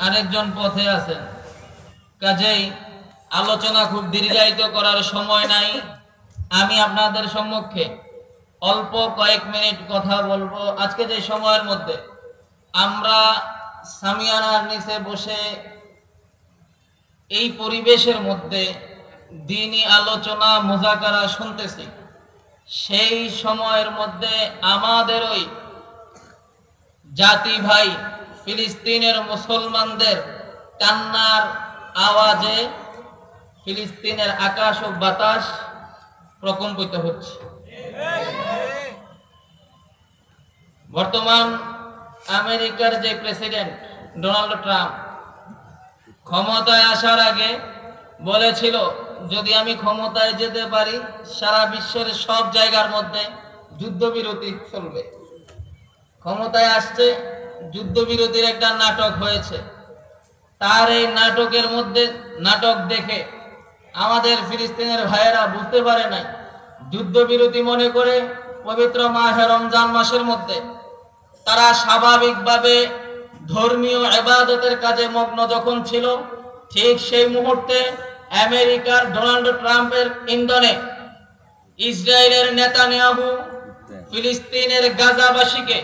আরেকজন পথে আছেন, কাজেই আলোচনা খুব দীর্ঘায়িত করার সময় নাই। আমি আপনাদের সম্মুখে অল্প কয়েক মিনিট কথা বলবো। আজকে যে সময়ের মধ্যে আমরা সামিয়ানার নিচে বসে এই পরিবেশের মধ্যে দ্বীনি আলোচনা মুযাকারা শুনতেছি, সেই সময়ের মধ্যে আমাদের ওই জাতি ভাই ফিলিস্তিনের মুসলমানদের কান্নার আওয়াজে ফিলিস্তিনের আকাশ ও বাতাস প্রকম্পিত হচ্ছে। বর্তমান আমেরিকার যে প্রেসিডেন্ট ডোনাল্ড ট্রাম্প ক্ষমতায় আসার আগে বলেছিল, যদি আমি ক্ষমতায় যেতে পারি সারা বিশ্বের সব জায়গার মধ্যে যুদ্ধবিরতি চলবে। ক্ষমতায় আসছে, যুদ্ধবিরতির একটা নাটক হয়েছে। তার এই নাটকের মধ্যে নাটক দেখে আমাদের ফিলিস্তিনের ভাইয়েরা বুঝতে পারে নাই, যুদ্ধবিরতি মনে করে পবিত্র মাহে রমজান মাসের মধ্যে তারা স্বাভাবিকভাবে ধর্মীয় ইবাদতের কাজে মগ্ন যখন ছিল, ঠিক সেই মুহূর্তে আমেরিকার ডোনাল্ড ট্রাম্পের ইন্ধনে ইসরায়েলের নেতানিয়াহু ফিলিস্তিনের গাজাবাসীকে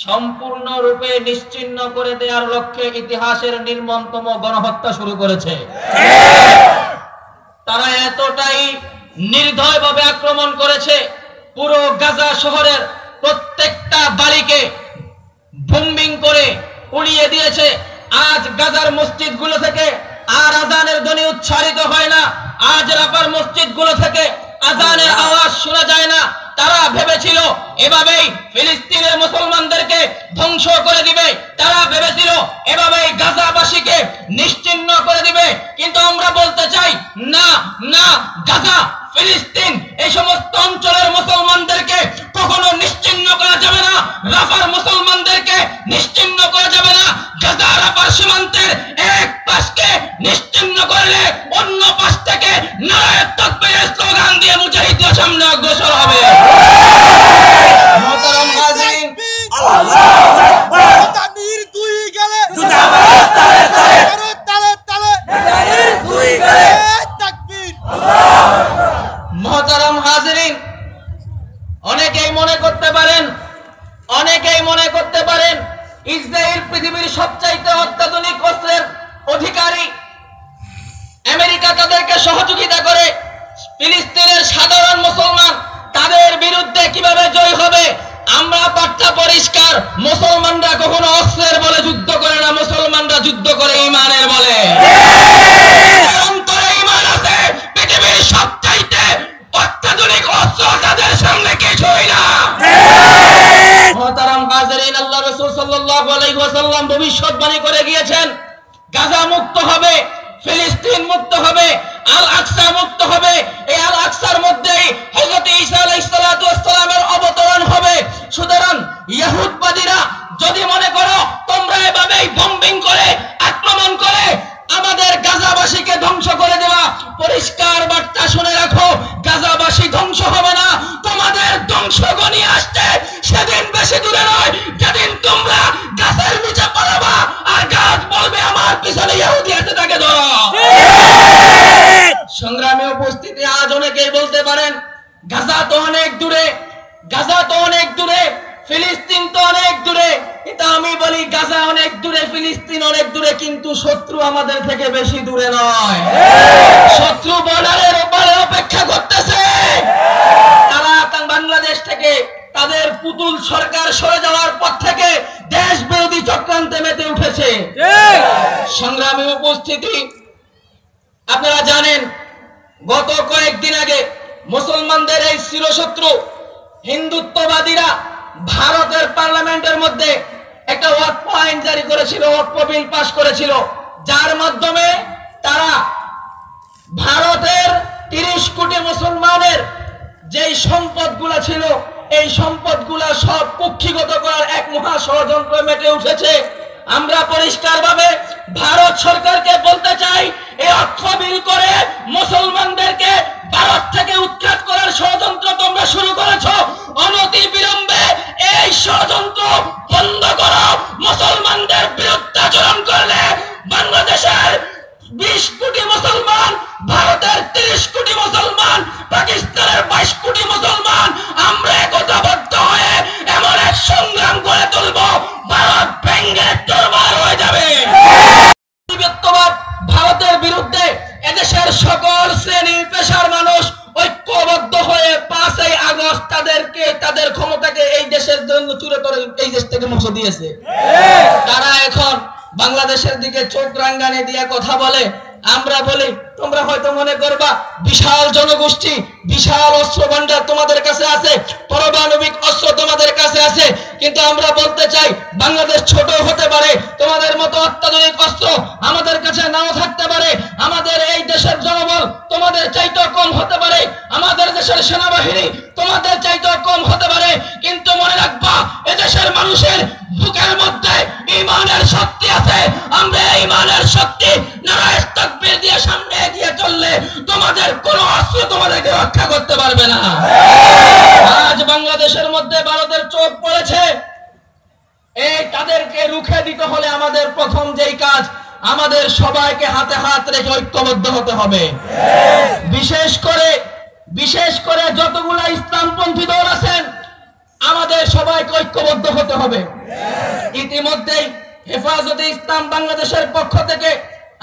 সম্পূর্ণরূপে নিশ্চিহ্ন করে দেওয়ার লক্ষ্যে ইতিহাসের নির্মমতম গণহত্যা শুরু করেছে। তারা এতটাই নির্দয়ভাবে আক্রমণ করেছে, পুরো গাজা শহরের প্রত্যেকটা বাড়িকে বোম্বিং করে উড়িয়ে দিয়েছে। আজ গাজার মসজিদগুলো থেকে আর আজানের ধ্বনি উচ্চারিত হয় না, আজ রাফার মসজিদগুলো থেকে আজানের আওয়াজ শোনা যায় না। তারা ভেবেছিল এভাবেই ফিলিস্তিনের মুসলমানদেরকে ধ্বংস করে দিবে, তারা ভেবেছিল এভাবেই গাজাবাসীকে নিশ্চিহ্ন করে দিবে। কিন্তু আমরা বলতে চাই, না না, গাজা, ফিলিস্তিন এই সমস্ত অঞ্চলের মুসলমানদেরকে কখনো নিশ্চিহ্ন করা যাবে না, রাফার মুসলমানদেরকে নিশ্চিহ্ন করা যাবে না। গাজা রাফার সীমান্তের এক পাশকে নিশ্চিহ্ন করলে অন্য পাশ থেকে নারায়ে তাকবীরের স্লোগান দিয়ে মুজাহিদরা সামনে অগ্রসর হবে। মুহতারাম হাজিরিন, আল্লাহু আকবার, তাকবীর দুই গেলে জিন্দাবাদ, তালে তালে তালে তালে তাকবীর দুই গেলে তাকবীর, আল্লাহু আকবার। মুহতারাম হাজিরিন, অনেকেই মনে করতে পারেন ইসরায়েল পৃথিবীর সবচাইতে অত্যাধুনিক অস্ত্রের অধিকারী, আমেরিকা তাদেরকে সহযোগিতা করে, ফিলিস্তিনের সাধারণ মুসলমান তাদের বিরুদ্ধে কিভাবে জয় হবে? আমরা বার্তা পরিষ্কার, মুসলমানরা কখনো অস্ত্রের বলে যুদ্ধ করে না, মুসলমানরা যুদ্ধ করে ঈমানের বলে। অন্তরে ঈমান আছে, পৃথিবীর সবচাইতে অত্যাধুনিক অস্ত্র তাদের সামনে কিছুই না। মুহতারাম হাজিরিন, আল্লাহ রাসূল সাল্লাল্লাহু আলাইহি ওয়াসাল্লাম ভবিষ্যৎবাণী করে গিয়েছেন, গাজা মুক্ত হবে, ফিলিস্তিন মুক্ত হবে, আল আকসা মুক্ত হবে। এই আল আকসার মধ্যেই হযরত ঈসা আলাইহিস সালাতু ওয়াস সালামের অবতরণ হবে। সুতরাং ইহুদবাদীরা যদি মনে করো তোমরা এভাবেই বম্বিং করে আক্রমণ করে আমাদের গাজাবাসীকে ধ্বংস করে দেওয়া, পরিষ্কার বার্তা শুনে রাখো, গাজাবাসী ধ্বংস হবে না, তোমাদের ধ্বংস ঘনিয়ে আসছে। সেদিন বেশি দূরে নয় যেদিন তোমরা গাছের নিচে পালাবা আর গাছ বলবে আমার পিছনে ইহুদি আছে, তাকে ধরো। সংগ্রামী উপস্থিতি, আজ অনেকেই বলতে পারেন গাজা তো অনেক দূরে, গাজা তো অনেক দূরে, ফিলিস্তিন তো অনেক দূরে। এটা আমি বলি, গাজা অনেক দূরে, ফিলিস্তিন অনেক দূরে, কিন্তু শত্রু আমাদের থেকে বেশি দূরে নয়। শত্রু বর্ডারের ওপারে অপেক্ষা করতেছে। তারা বাংলাদেশ থেকে তাদের পুতুল সরকার সরে যাওয়ার পর থেকে দেশ বিরোধী চক্রান্তে মেতে উঠেছে। সংগ্রামী উপস্থিতি, আপনারা জানেন গত কয়েকদিন আগে মুসলমানদের এই চিরশত্রু হিন্দুত্ববাদীরা ভারতের পার্লামেন্টের মধ্যে একটা ওয়াকফ আইন জারি করেছিল, ওয়াকফ বিল পাস করেছিল, যার মাধ্যমে তারা ভারতের 30 কোটি মুসলমানের যেই সম্পদগুলা ছিল এই সম্পদগুলা সব কুক্ষিগত করার এক মহা ষড়যন্ত্র মেতে উঠেছে। আমরা পরিষ্কারভাবে ভারত সরকারকে বলতে চাই, এই ওয়াকফ বিল করে মুসলমানদেরকে ভারত থেকে উৎখাত করার ষড়যন্ত্র তোমরা শুরু করেছো। অনতি বিলম্বে এই ষড়যন্ত্র বন্ধ করো। মুসলমানদের বিরুদ্ধে আচরণ করলে 20 কোটি মুসলমান, ভারতের 30 কোটি মুসলমান, পাকিস্তানের 22 কোটি মুসলমান, আমরা একতাবদ্ধ হয়ে এমন এক সংগ্রাম করে তুলব, ভারত ভেঙে চুরমার হয়ে যাবে। ভারতের বিরুদ্ধে এদেশের সকল শ্রেণী পেশার মানুষ ঐক্যবদ্ধ হয়ে 5ই আগস্ট তাদের ক্ষমতাকে এই দেশের জন্য চুরে করে এই দেশ থেকে মুছে দিয়েছে। তারা এখন বাংলাদেশের দিকে চোখ রাঙ্গানি দিয়ে কথা বলে। আমরা বলি তোমরা হয়তো মনে করবা বিশাল জনগোষ্ঠী, বিশাল অস্ত্র ভান্ডার তোমাদের কাছে আছে, পারমাণবিক অস্ত্র তোমাদের কাছে আছে, কিন্তু আমরা বলতে চাই বাংলাদেশ ছোট হতে পারে, তোমাদের মতো অত্যাধুনিক অস্ত্র আমাদের কাছে নাও থাকতে পারে, আমাদের এই দেশের জনবল তোমাদের চাইতেও কম হতে পারে, আমাদের দেশের সেনাবাহিনী তোমাদের চাইতেও কম হতে পারে, কিন্তু মনে রাখবা এদেশের মানুষের বুকের মধ্যে ঈমানের শক্তি আছে। আমরা ঈমানের শক্তি নারায়ে তাকবীর দিয়ে সামনে এগিয়ে চললে তোমাদের কোনো অস্ত্র তোমাদেরকে রক্ষা করতে পারবে না। আজ বাংলাদেশের মধ্যে ভারতের চোখ পড়েছে, এই তাদেরকে রুখে দিতে হলে আমাদের প্রথম যেই কাজ, আমাদের সবাইকে হাতে হাত রেখে ঐক্যবদ্ধ হতে হবে। বিশেষ করে যতগুলা ইসলামপন্থী দল আছেন আমাদের সবাইকে ঐক্যবদ্ধ হতে হবে। ইতিমধ্যেই হেফাজতে ইসলাম বাংলাদেশের পক্ষ থেকে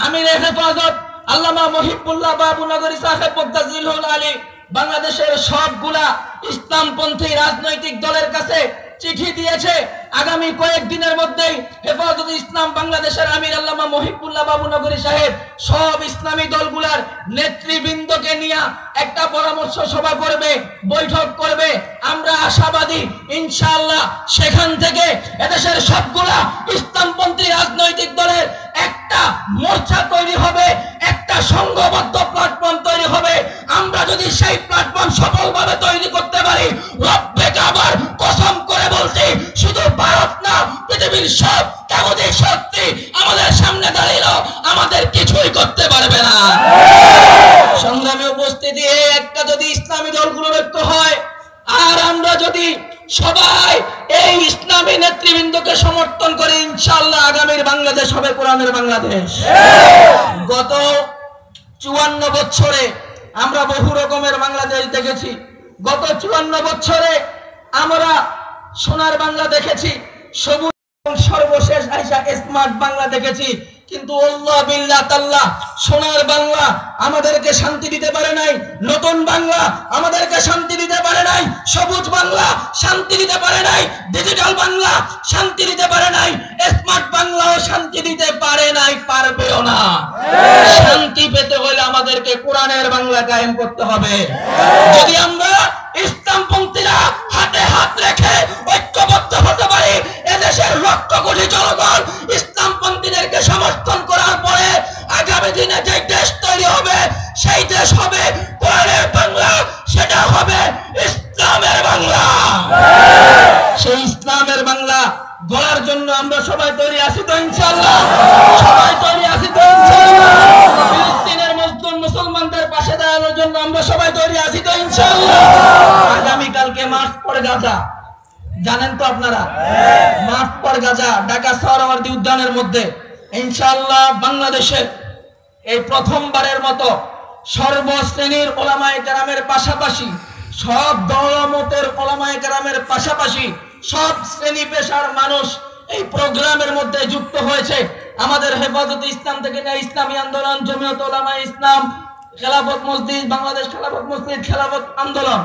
আমিরে হেফাজত আল্লামা মহিবুল্লাহ বাবুনগরী সাহেব মুদ্দাজিলুল আলী বাংলাদেশের সবগুলা ইসলামপন্থী রাজনৈতিক দলের কাছে চিঠি দিয়েছে। আগামী কয়েকদিনের মধ্যেই হেফাজতে ইসলাম বাংলাদেশের আমির আল্লামা মহিবুল্লাহ বাবুনগরী সাহেব সব ইসলামী দলগুলার নেতৃবৃন্দকে নিয়ে একটা পরামর্শ সভা করবে, বৈঠক করবে। আমরা আশাবাদী ইনশাআল্লাহ সেখান থেকে এদেশের সবগুলা ইসলামপন্থী রাজনৈতিক দলের একটা মোর্চা তৈরি হবে, একটা সংঘবদ্ধ প্ল্যাটফর্ম তৈরি হবে। আমরা যদি সেই প্ল্যাটফর্ম সফলভাবে তৈরি করতে পারি, রব্বে কাবার কসম করে বলছি, শুধু ভারত না পৃথিবীর সব তাগুতিক শক্তি আমাদের সামনে দাঁড়িয়েও আমাদের কিছুই করতে পারবে না। সংগ্রামে উপস্থিতি, একটা যদি ইসলামী দলগুলোর ঐক্য হয় আর আমরা যদি সবাই এই ইসলামী নেতৃবৃন্দকে সমর্থন করে, ইনশাআল্লাহ আগামীর বাংলাদেশ হবে কোরআনের বাংলাদেশ। গত 54 বছরে আমরা বহু রকমের বাংলাদেশ দেখেছি। গত 54 বছরে আমরা সোনার বাংলা দেখেছি, সবুজ, সর্বশেষ আইসা স্মার্ট বাংলা দেখেছি, কিন্তু আল্লাহ বিল্লাহ তাআলা সোনার বাংলা আমাদেরকে শান্তি দিতে পারে নাই, নতুন বাংলা আমাদেরকে শান্তি দিতে পারে নাই, সবুজ বাংলা শান্তি দিতে পারে নাই, ডিজিটাল বাংলা শান্তি দিতে পারে নাই, স্মার্ট বাংলাও শান্তি দিতে পারে নাই, পারবেও না। শান্তি পেতে হলে আমাদেরকে কোরআনের বাংলা কায়েম করতে হবে। যদি আমরা ইসলামপন্থীরা হাতে হাত রেখে ঐক্যবদ্ধ হতে পারি, এদেশের লক্ষ কোটি জনগণ ইসলামপন্থীদেরকে সমর্থন করার পরে আগামী দিনে যে দেশ তৈরি হবে সেই দেশ হবে কোরআনের বাংলা, সেটা হবে ইসলামের বাংলা। সেই ইসলামের বাংলা গড়ার জন্য আমরা সবাই তৈরি আছি তো ইনশাআল্লাহ? সবাই তৈরি আছি তো ইনশাআল্লাহ? ফিলিস্তিনের মজলুম মুসলমানদের পাশে দাঁড়ানোর জন্য আমরা সবাই তৈরি আছি তো ইনশাআল্লাহ? আগামীকালকে মার্চ ফর গাজা, জানেন তো আপনারা? March for Gaza Dhaka Suhrawardy উদ্যানের মধ্যে ইনশাআল্লাহ বাংলাদেশের এই প্রথমবারের মতো সর্বশ্রেণীর ওলামায়ে কেরামের পাশাপাশি, সব দলমতের ওলামায়ে কেরামের পাশাপাশি সব শ্রেণী পেশার মানুষ এই প্রোগ্রামের মধ্যে যুক্ত হয়েছে। আমাদের হেফাজতে ইসলাম থেকে নিয়ে ইসলামী আন্দোলন, জমিয়ত উলামায়ে ইসলাম, খেলাফত মসজিদ, বাংলাদেশ খেলাফত মসজিদ, খেলাফত আন্দোলন,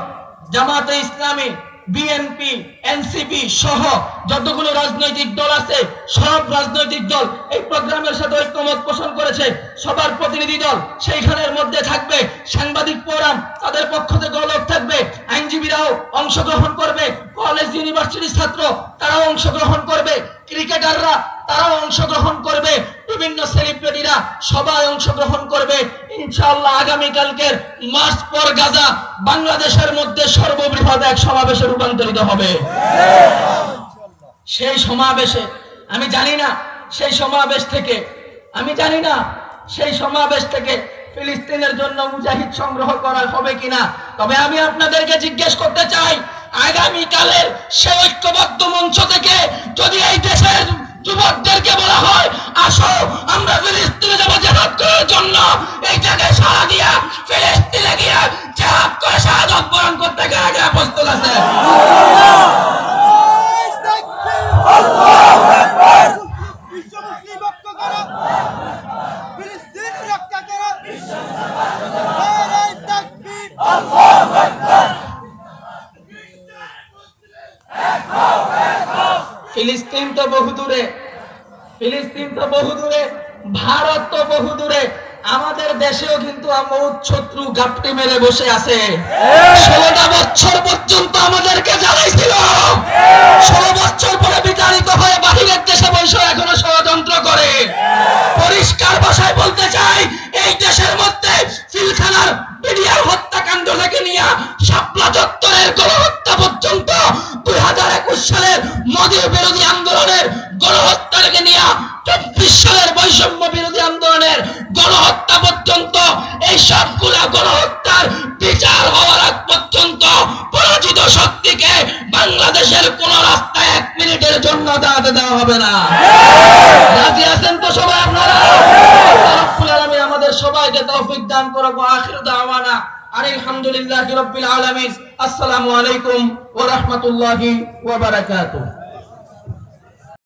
জামাতে ইসলামী, বিএনপি, এনসিপি সহ যতগুলো রাজনৈতিক দল আছে সব রাজনৈতিক দল এই প্রোগ্রামের সাথে ঐক্যমত পোষণ করেছে। সবার প্রতিনিধি দল সেইখানের মধ্যে থাকবে, সাংবাদিক ফোরাম তাদের পক্ষ থেকে লোক থাকবে, আইনজীবীরাও অংশগ্রহণ করবে, কলেজ ইউনিভার্সিটির ছাত্র তারাও অংশগ্রহণ করবে, ক্রিকেটাররা তারাও অংশগ্রহণ করবে, বিভিন্ন সেলিব্রিটিরা সবাই অংশগ্রহণ করবে। ইনশাআল্লাহ আগামীকালকের মার্চ ফর গাজা বাংলাদেশের মধ্যে সর্ববৃহৎ এক সমাবেশে রূপান্তরিত হবে। সেই সমাবেশে আমি জানি না সেই সমাবেশ থেকে ফিলিস্তিনের জন্য মুজাহিদ সংগ্রহ করা হবে কিনা, তবে আমি আপনাদেরকে জিজ্ঞেস করতে চাই, আগামীকালের সেই ঐক্যবদ্ধ মঞ্চ থেকে যদি এই দেশের যুবকদেরকে বলা হয় আসো আমরা ফিলিস্তিনে যাব জিহাদ করার জন্য, জন্য এই জায়গায় সারা দিয়া ফিলিস্তিনে গিয়া জিহাদ করে শাহাদাত বরণ করতে গিয়ে প্রস্তুত আছে। আল্লাহু আকবার। বিশ্ব মুসলিম ঐক্য করো, ফিলিস্তিন রক্ষা করো, বিশ্ব নারায়ে তাকবীর, আল্লাহু আকবার। ফিলিস্তিন তো বহু দূরে, ফিলিস্তিন তো বহু দূরে, ভারত তো বহু দূরে, আমাদের দেশেও কিন্তু মৌত শত্রু গাপটি মেরে বসে আছে। 16টা বছর পর্যন্ত আমাদেরকে জ্বালাইছিল, 16 বছর পরে বিতাড়িত হয়ে বাহিরের দেশে বসে এখনো ষড়যন্ত্র করে। পরিষ্কার ভাষায় বলতে চাই, এই দেশের মধ্যে ফিলখানার বিডিআর হত্যাকাণ্ড থেকে নিয়ে শাপলা চত্বরের গণহত্যা পর্যন্ত 2021 সালের মোদী বিরোধী আন্দোলনের গণহত্যা থেকে নিয়ে 24 সালের বৈষম্য বিরোধী আন্দোলনের গণহত্যা পর্যন্ত এই সবগুলা গণহত্যার বিচার হওয়ার আগ পর্যন্ত পরাজিত শক্তিকে বাংলাদেশের কোন রাস্তায় 1 মিনিটের জন্য দাঁড়াতে দেওয়া হবে না। রাজি আছেন তো সবাই আপনারা? আল্লাহ রাব্বুল আলামিন আমাদের সবাইকে তৌফিক দান করুক। আখিরু দাওয়ানা আলহামদুলিল্লাহি রাব্বিল আলামিন। আসসালামু আলাইকুম ওয়া রাহমাতুল্লাহি ওয়া বারাকাতুহু।